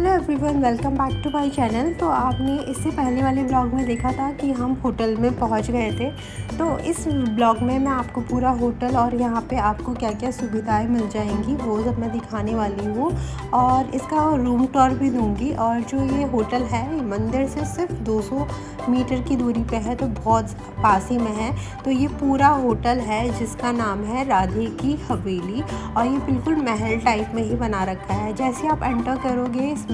Hello everyone, welcome back to my channel. तो आपने इससे पहले वाले ब्लॉग में देखा था कि हम होटल में पहुंच गए थे। तो इस ब्लॉग में मैं आपको पूरा होटल और यहाँ पे आपको क्या क्या सुविधाएं मिल जाएंगी वो सब मैं दिखाने वाली हूँ, और इसका रूम टूर भी दूंगी। और जो ये होटल है ये मंदिर से सिर्फ 200 मीटर की दूरी पे है, तो बहुत पास ही में है। तो ये पूरा होटल है जिसका नाम है राधे की हवेली, और ये बिल्कुल महल टाइप में ही बना रखा है। जैसे आप एंटर करोगे इसमें,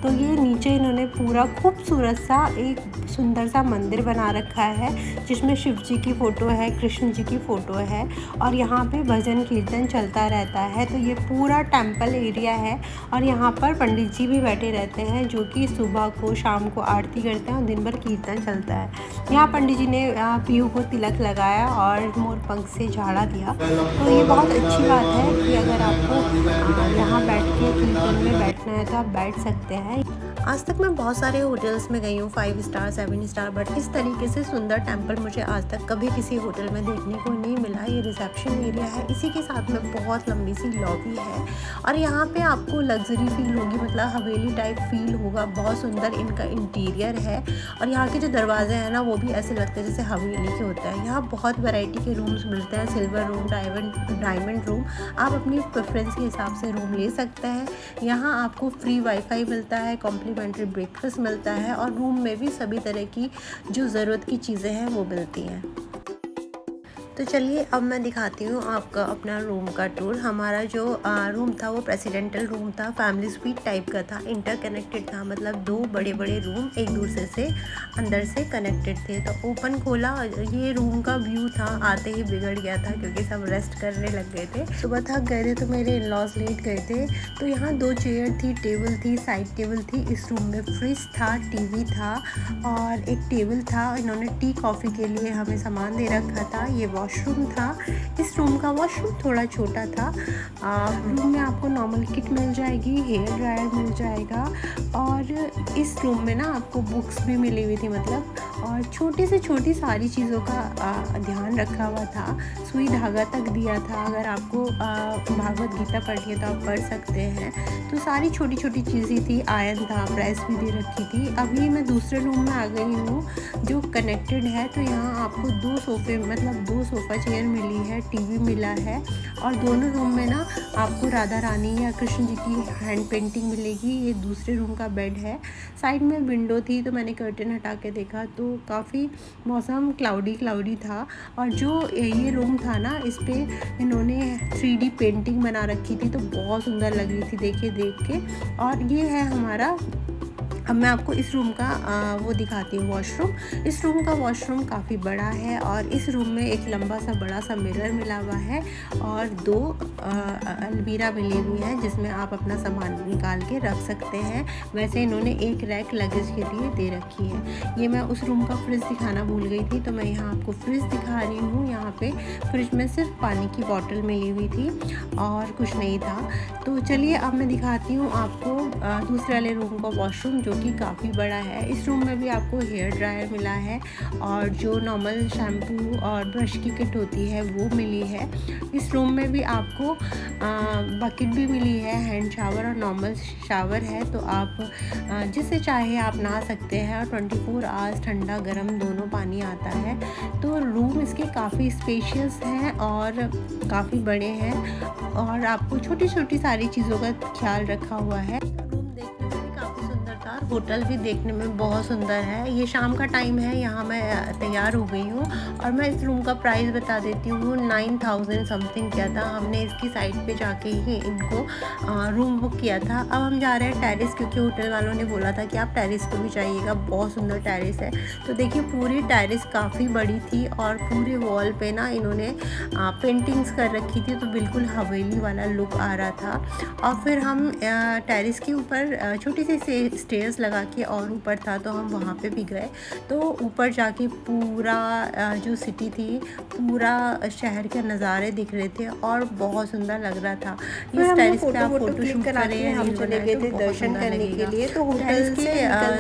तो ये नीचे इन्होंने पूरा खूबसूरत सा एक सुंदर सा मंदिर बना रखा है जिसमें शिव जी की फ़ोटो है, कृष्ण जी की फ़ोटो है, और यहाँ पे भजन कीर्तन चलता रहता है। तो ये पूरा टेंपल एरिया है, और यहाँ पर पंडित जी भी बैठे रहते हैं जो कि सुबह को शाम को आरती करते हैं और दिन भर कीर्तन चलता है। यहाँ पंडित जी ने पीहू को तिलक लगाया और मोर पंख से झाड़ा दिया। तो ये बहुत अच्छी बात है कि अगर आपको यहाँ बैठ के कीर्तन में बैठना है तो आप बैठ सकते हैं। आज तक मैं बहुत सारे होटल्स में गई हूँ, 5 स्टार 7 स्टार, बट इस तरीके से सुंदर टेंपल मुझे आज तक कभी किसी होटल में देखने को नहीं मिला। ये रिसेप्शन एरिया है, इसी के साथ में बहुत लंबी सी लॉबी है, और यहाँ पे आपको लग्जरी फील होगी, मतलब हवेली टाइप फील होगा। बहुत सुंदर इनका इंटीरियर है, और यहाँ के जो दरवाजे हैं ना वो भी ऐसे लगते हैं जैसे हवेली के होता है। यहाँ बहुत वैरायटी के रूम्स मिलते हैं, सिल्वर रूम, डायमंड रूम, आप अपनी प्रेफरेंस के हिसाब से रूम ले सकते हैं। यहाँ आपको फ्री वाईफाई मिलता है, कॉम्प्लीमेंट्री ब्रेकफास्ट मिलता है, और रूम में भी सभी तरह की जो ज़रूरत की चीज़ें हैं वो मिलती हैं। तो चलिए अब मैं दिखाती हूँ आपका अपना रूम का टूर। हमारा जो रूम था वो प्रेसिडेंटल रूम था, फैमिली स्वीट टाइप का था, इंटरकनेक्टेड था, मतलब 2 बड़े बड़े रूम एक दूसरे से अंदर से कनेक्टेड थे। तो ओपन खोला, ये रूम का व्यू था, आते ही बिगड़ गया था क्योंकि सब रेस्ट करने लग गए थे। सुबह थक गए थे तो मेरे इन लॉज लेट गए थे। तो यहाँ 2 चेयर थी, टेबल थी, साइड टेबल थी। इस रूम में फ्रिज था, टीवी था, और एक टेबल था। इन्होंने टी कॉफ़ी के लिए हमें सामान दे रखा था। ये वॉशरूम था। इस रूम का वॉशरूम थोड़ा छोटा था। रूम में आपको नॉर्मल किट मिल जाएगी, हेयर ड्रायर मिल जाएगा, और इस रूम में ना आपको बुक्स भी मिली हुई थी, मतलब, और छोटी से छोटी सारी चीज़ों का ध्यान रखा हुआ था। सुई धागा तक दिया था, अगर आपको भागवत गीता पढ़नी है तो आप पढ़ सकते हैं। तो सारी छोटी छोटी चीज़ें थी, आयरन था, प्रेस भी दे रखी थी। अभी मैं दूसरे रूम में आ गई हूँ जो कनेक्टेड है। तो यहाँ आपको 2 सोफ़े, मतलब 2 सोफ़ा चेयर मिली है, टीवी मिला है, और दोनों रूम में ना आपको राधा रानी या कृष्ण जी की हैंड पेंटिंग मिलेगी। ये दूसरे रूम का बेड है। साइड में विंडो थी तो मैंने कर्टन हटा के देखा तो काफ़ी मौसम क्लाउडी था, और जो ये रूम था ना इस पर इन्होंने 3D पेंटिंग बना रखी थी, तो बहुत सुंदर लग रही थी देख के। और ये है हमारा, अब मैं आपको इस रूम का वो दिखाती हूँ, वॉशरूम। इस रूम का वॉशरूम काफ़ी बड़ा है, और इस रूम में एक लंबा सा बड़ा सा मिरर मिला हुआ है, और 2 अलमीरा मिली हुई है जिसमें आप अपना सामान निकाल के रख सकते हैं। वैसे इन्होंने एक रैक लगेज के लिए दे रखी है। ये मैं उस रूम का फ्रिज दिखाना भूल गई थी, तो मैं यहाँ आपको फ्रिज दिखा रही हूँ। यहाँ पे फ्रिज में सिर्फ पानी की बॉटल मिली हुई थी और कुछ नहीं था। तो चलिए अब मैं दिखाती हूँ आपको दूसरे वाले रूम का वॉशरूम जो कि काफ़ी बड़ा है। इस रूम में भी आपको हेयर ड्रायर मिला है, और जो नॉर्मल शैम्पू और ब्रश की किट होती है वो मिली है। इस रूम में भी आपको बकेट भी मिली है, हैंड शावर और नॉर्मल शावर है, तो आप जिससे चाहे आप नहा सकते हैं, और 24 आवर्स ठंडा गर्म दोनों पानी आता है। तो रूम इसके काफ़ी स्पेशियस हैं और काफ़ी बड़े हैं, और आपको छोटी छोटी सारी चीज़ों का ख्याल रखा हुआ है। होटल भी देखने में बहुत सुंदर है। ये शाम का टाइम है, यहाँ मैं तैयार हो गई हूँ, और मैं इस रूम का प्राइस बता देती हूँ। 9000 समथिंग किया था हमने। इसकी साइट पे जाके ही इनको रूम बुक किया था। अब हम जा रहे हैं टेरेस, क्योंकि होटल वालों ने बोला था कि आप टेरेस पे भी जाइएगा, बहुत सुंदर टेरेस है। तो देखिए पूरी टेरेस काफ़ी बड़ी थी, और पूरे वॉल पे ना इन्होंने पेंटिंग्स कर रखी थी, तो बिल्कुल हवेली वाला लुक आ रहा था। और फिर हम टेरेस के ऊपर छोटी सी स्टेयर्स लगा के और ऊपर था, तो हम वहाँ पे भी गए। तो ऊपर जाके पूरा जो सिटी थी, पूरा शहर के नज़ारे दिख रहे थे और बहुत सुंदर लग रहा था। इस टेरेस पे आप फोटो शूट करें, हम चले गए थे दर्शन करने के लिए। तो होटल से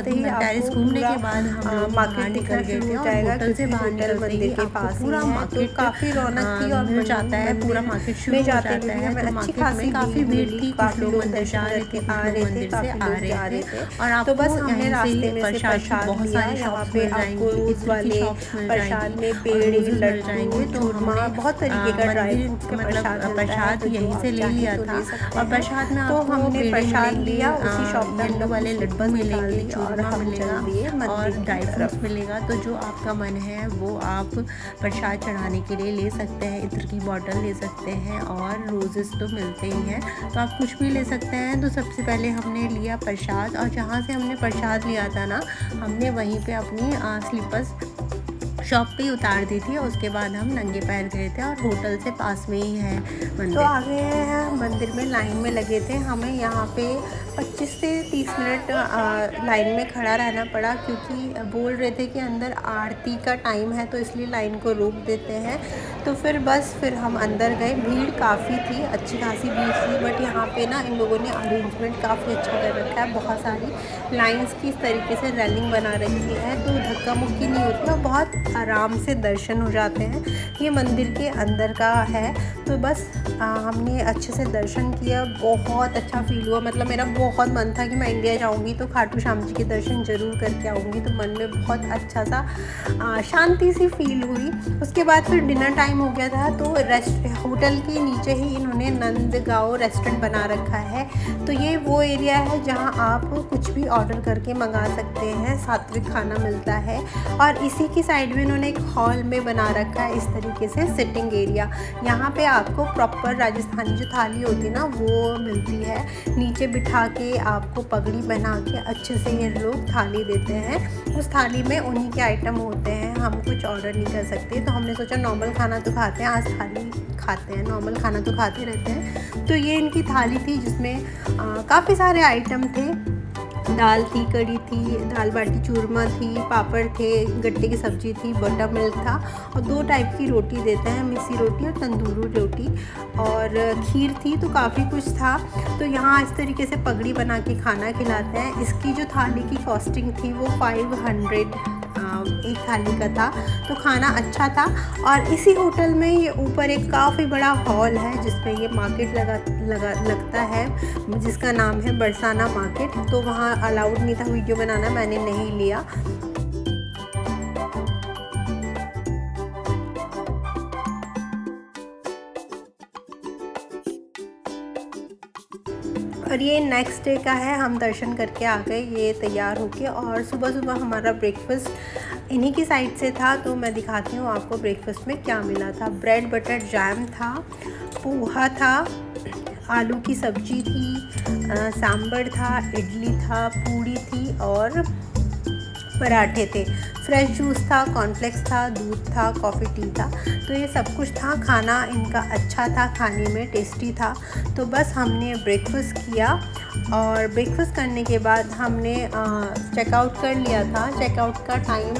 टेरेस घूमने के बाद हम लोग मार्केट निकल गए थे और होटल से बाहर निकलते ही आपको पूरा मार्केट काफ़ी रौनक थी और मिल जाता है, पूरा मार्केट शुरू हो जाता है। तो मार्केट में काफ़ी भीड़ थी, कुछ लोग मंदिर जा रहे थे, मंदिर से आ रहे थे। और आपको बस हमने रास्ते में प्रसाद बहुत सारे शॉप्स मिल जाएंगे, इस वाले प्रसाद में पेड़ मिल जाएंगे। तो हमने बहुत तरीके का ड्राई मतलब प्रसाद यहीं से ले लिया था। और प्रसाद में तो हमने प्रसाद लिया, उसी शॉप में येलो वाले लड्डू मिलेंगे, चूरमा मिलेगा और ड्राई फ्रूट्स मिलेगा। तो जो आपका मन है वो आप प्रसाद चढ़ाने के लिए ले सकते हैं। इत्र की बॉटल ले सकते हैं और रोजेस तो मिलते ही हैं, तो आप कुछ भी ले सकते हैं। तो सबसे पहले हमने लिया प्रसाद, और जहाँ से हमने प्रसाद लिया था ना, हमने वहीं पे अपनी स्लीपर्स शॉप पे उतार दी थी। और उसके बाद हम नंगे पैर गए थे और होटल से पास में ही है मंदिर। तो आगे हैं मंदिर में लाइन में लगे थे। हमें यहाँ पे 25 से 30 मिनट लाइन में खड़ा रहना पड़ा, क्योंकि बोल रहे थे कि अंदर आरती का टाइम है, तो इसलिए लाइन को रोक देते हैं। तो फिर हम अंदर गए। भीड़ काफ़ी थी, अच्छी खासी भीड़ थी, बट यहाँ पे ना इन लोगों ने अरेंजमेंट काफ़ी अच्छा कर रखा है। बहुत सारी लाइन्स की इस तरीके से रेलिंग बना रखी है, तो धक्का मुक्की नहीं होती और बहुत आराम से दर्शन हो जाते हैं। ये मंदिर के अंदर का है। तो बस हमने अच्छे से दर्शन किया, बहुत अच्छा फील हुआ। मतलब मेरा बहुत मन था कि मैं इंडिया जाऊंगी तो खाटू श्याम जी के दर्शन ज़रूर करके आऊँगी। तो मन में बहुत अच्छा सा शांति सी फील हुई। उसके बाद फिर डिनर टाइम हो गया था, तो होटल के नीचे ही इन्होंने नंदगांव रेस्टोरेंट बना रखा है। तो ये वो एरिया है जहाँ आप कुछ भी ऑर्डर करके मंगा सकते हैं, सात्विक खाना मिलता है। और इसी की साइड में इन्होंने एक हॉल में बना रखा है इस तरीके से सिटिंग एरिया। यहाँ पे आपको प्रॉपर राजस्थानी जो थाली होती है ना, वो मिलती है। नीचे बिठा के आपको पगड़ी बना के अच्छे से ये लोग थाली देते हैं। उस थाली में उन्हीं के आइटम होते हैं, हम कुछ ऑर्डर नहीं कर सकते। तो हमने सोचा नॉर्मल खाना तो खाते हैं, आज थाली खाते हैं, नॉर्मल खाना तो खाते रहते हैं। तो ये इनकी थाली थी जिसमें काफ़ी सारे आइटम थे। दाल थी, कड़ी थी, दाल बाटी चूरमा थी, पापड़ थे, गट्टे की सब्ज़ी थी, बटर मिल्क था और 2 टाइप की रोटी देते हैं, मिस्सी रोटी और तंदूरी रोटी, और खीर थी। तो काफ़ी कुछ था। तो यहाँ इस तरीके से पगड़ी बना के खाना खिलाते हैं। इसकी जो थाली की कॉस्टिंग थी वो 500 एक थाली का था। तो खाना अच्छा था। और इसी होटल में ये ऊपर एक काफ़ी बड़ा हॉल है जिसमें ये मार्केट लगता है, जिसका नाम है बरसाना मार्केट। तो वहाँ अलाउड नहीं था वीडियो बनाना, मैंने नहीं लिया। और ये नेक्स्ट डे का है, हम दर्शन करके आ गए ये तैयार होके। और सुबह सुबह हमारा ब्रेकफास्ट इन्हीं की साइड से था, तो मैं दिखाती हूँ आपको ब्रेकफास्ट में क्या मिला था। ब्रेड बटर जैम था, पोहा था, आलू की सब्जी थी, सांभर था, इडली था, पूड़ी थी और पराठे थे। फ्रेश जूस था, कॉर्नफ्लेक्स था, दूध था, कॉफ़ी टी था। तो ये सब कुछ था। खाना इनका अच्छा था, खाने में टेस्टी था। तो बस हमने ब्रेकफास्ट किया और ब्रेकफास्ट करने के बाद हमने चेकआउट कर लिया था। चेकआउट का टाइम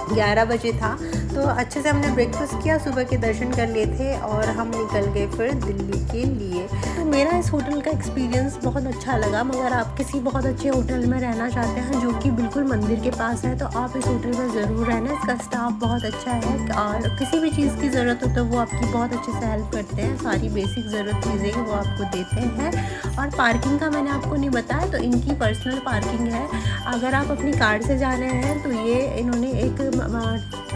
11 बजे था। तो अच्छे से हमने ब्रेकफास्ट किया, सुबह के दर्शन कर लिए थे और हम निकल गए फिर दिल्ली के लिए। तो मेरा इस होटल का एक्सपीरियंस बहुत अच्छा लगा। मगर आप किसी बहुत अच्छे होटल में रहना चाहते हैं जो कि बिल्कुल मंदिर के पास है, तो आप इस होटल में ज़रूर रहना। इसका स्टाफ बहुत अच्छा है और किसी भी चीज़ की ज़रूरत हो तो वो आपकी बहुत अच्छे से हेल्प करते हैं। सारी बेसिक ज़रूरत चीज़ें वो आपको देते हैं। और पार्किंग का मैंने आपको नहीं बताया, तो इनकी पर्सनल पार्किंग है। अगर आप अपनी कार से जा रहे हैं तो ये इन्होंने एक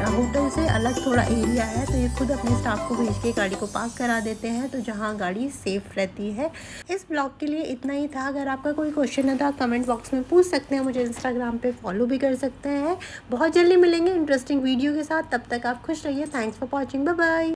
होटल से अलग थोड़ा एरिया है, तो ये खुद अपने स्टाफ को भेज के गाड़ी को पार्क करा देते हैं, तो जहाँ गाड़ी सेफ़ रहती है। इस ब्लॉग के लिए इतना ही था। अगर आपका कोई क्वेश्चन है तो आप कमेंट बॉक्स में पूछ सकते हैं। मुझे इंस्टाग्राम पे फॉलो भी कर सकते हैं। बहुत जल्दी मिलेंगे इंटरेस्टिंग वीडियो के साथ। तब तक आप खुश रहिए। Thanks for watching. Bye bye.